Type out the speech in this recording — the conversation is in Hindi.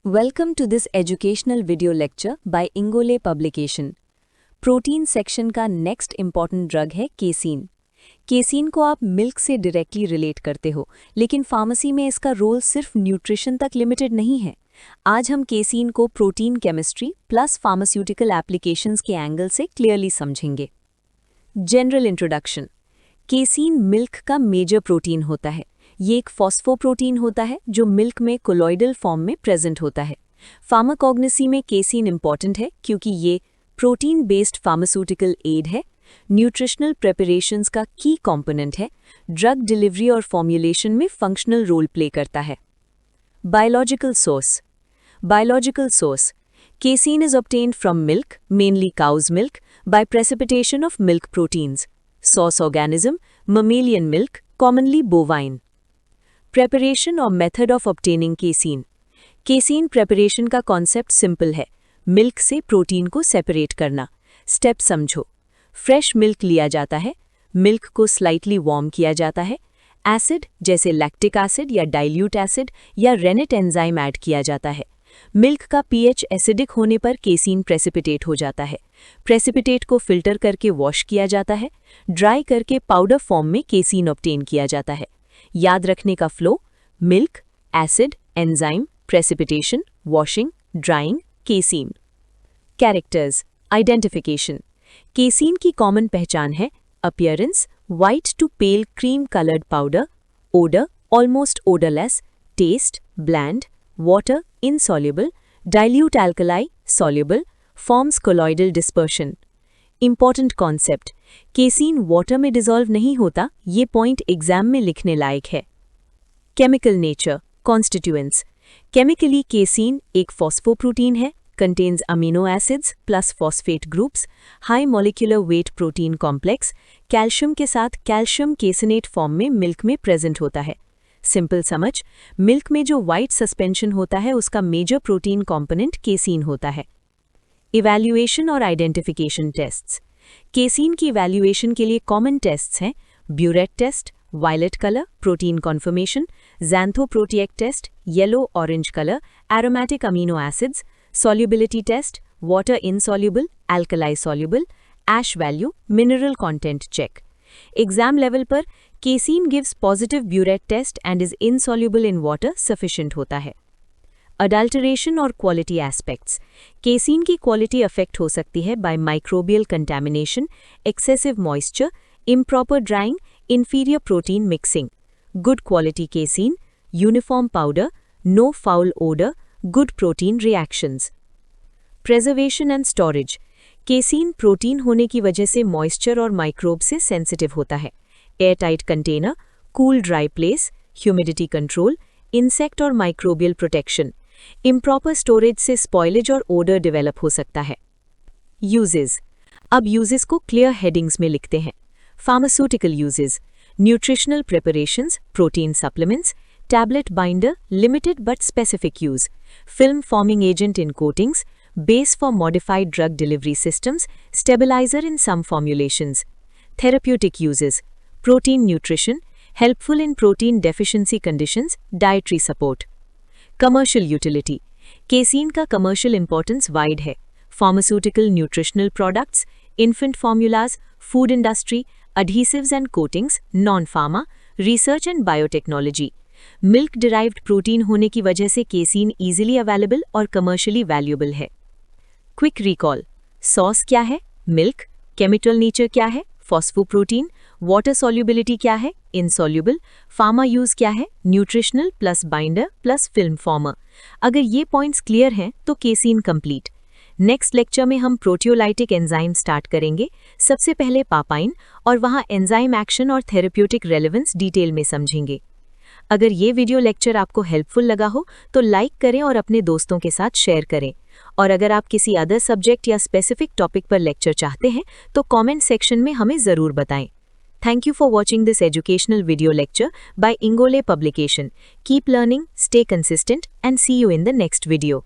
Welcome to this educational video lecture by Ingole Publication. Protein section का नेक्स्ट इंपॉर्टेंट ड्रग है केसीन। केसीन को आप मिल्क से डायरेक्टली रिलेट करते हो, लेकिन फार्मेसी में इसका रोल सिर्फ न्यूट्रिशन तक लिमिटेड नहीं है। आज हम केसीन को protein chemistry plus pharmaceutical applications के एंगल से क्लियरली समझेंगे। General introduction. केसीन मिल्क का मेजर प्रोटीन होता है। ये एक फॉस्फोप्रोटीन होता है जो मिल्क में कोलॉइडल फॉर्म में प्रेजेंट होता है। फार्माकोग्नसी में केसीन इंपॉर्टेंट है क्योंकि ये प्रोटीन बेस्ड फार्मास्यूटिकल एड है, न्यूट्रिशनल प्रिपरेशंस का की कंपोनेंट है, ड्रग डिलीवरी और फॉर्मुलेशन में फंक्शनल रोल प्ले करता है। Biological source casein is obtained from milk, mainly cow's milk, by precipitation of milk proteins. Source organism, mammalian milk, commonly bovine. Preparation और method of obtaining casein. Casein preparation का कॉन्सेप्ट सिंपल है, मिल्क से प्रोटीन को सेपरेट करना। स्टेप समझो। फ्रेश मिल्क लिया जाता है, मिल्क को स्लाइटली वार्म किया जाता है, एसिड जैसे लैक्टिक एसिड या डाइल्यूट एसिड या रेनेट एंजाइम ऐड किया जाता है। मिल्क का पीएच एसिडिक होने पर केसीन प्रेसिपिटेट हो जाता है। प्रेसिपिटेट को फिल्टर करके वॉश किया जाता है, ड्राई करके पाउडर फॉर्म में केसीन ऑब्टेन किया जाता है। याद रखने का flow: milk, acid, enzyme, precipitation, washing, drying, casein. Characters. Identification. Casein की कॉमन पहचान है: appearance white to pale cream coloured powder, odour almost odourless, taste bland, water insoluble, dilute alkali soluble, forms colloidal dispersion. Important concept: casein water में डिसॉल्व नहीं होता, ये पॉइंट एग्जाम में लिखने लायक है। Chemical nature, constituents. Chemically casein एक फॉस्फोप्रोटीन है, contains amino acids plus phosphate groups, high molecular weight protein complex, calcium के साथ कैल्शियम केसिनेट फॉर्म में मिल्क में प्रेजेंट होता है। सिंपल समझ, मिल्क में जो वाइट सस्पेंशन होता है उसका मेजर प्रोटीन कंपोनेंट केसीन होता है। इवैल्यूएशन और आइडेंटिफिकेशन टेस्ट्स। केसीन की इवैल्यूएशन के लिए कॉमन टेस्ट्स हैं: biuret test, violet colour, protein confirmation, xanthoproteic test, yellow orange colour, aromatic amino acids, solubility test, water insoluble, alkali soluble, ash value, mineral content check. Exam level पर casein gives positive biuret test and is insoluble in water sufficient होता है। अडल्टरेशन और क्वालिटी एस्पेक्ट्स। केसीन की क्वालिटी अफेक्ट हो सकती है by microbial contamination, excessive moisture, improper drawing, inferior protein mixing. Good quality casein, uniform powder, no foul odor, good protein reactions. Preservation and storage. Casein protein होने की वजह से मॉइस्चर और माइक्रोब से सेंसिटिव होता है। Airtight container, cool dry place, humidity control, insect और माइक्रोबियल प्रोटेक्शन। इम्प्रॉपर स्टोरेज से स्पॉइलेज और ओडर डेवलप हो सकता है। यूजेस। अब यूजेस को क्लियर हेडिंग्स में लिखते हैं। Pharmaceutical uses: nutritional preparations, protein supplements, tablet binder, limited but specific use, film forming agent in coatings, base for modified drug delivery systems, stabilizer in some formulations. Therapeutic uses: protein nutrition, helpful in protein deficiency conditions, dietary support. Commercial utility: casein का commercial importance wide है। Pharmaceutical nutritional products, infant formulas, food industry, adhesives and coatings, non-pharma, research and biotechnology. Milk derived protein होने की वजह से केसीन इजीली अवेलेबल और कमर्शियली वैल्यूएबल है। क्विक रिकॉल: सॉस क्या है? मिल्क। केमिकल नेचर क्या है? फॉस्फोप्रोटीन। वाटर सॉल्युबिलिटी क्या है? इनसॉल्युबल। फार्मा यूज क्या है? Nutritional plus binder plus film farmer. अगर ये पॉइंट्स क्लियर हैं तो केसीन कंप्लीट। नेक्स्ट लेक्चर में हम प्रोटियोलाइटिक एंजाइम स्टार्ट करेंगे। सबसे पहले पापाइन और वहाँ एंजाइम एक्शन और थेरेप्यूटिक रेलेवेंस डिटेल में समझेंगे। अगर ये वीडियो लेक्चर आपको हेल्पफुल लगा हो तो लाइक करें और अपने दोस्तों के साथ शेयर करें। और अगर आप किसी अदर सब्जेक्ट या स्पेसिफिक टॉपिक पर लेक्चर चाहते हैं तो कमेंट सेक्शन में हमें ज़रूर बताएं। Thank you for watching this educational video lecture by Ingole publication. Keep learning, stay consistent and see you in the next video.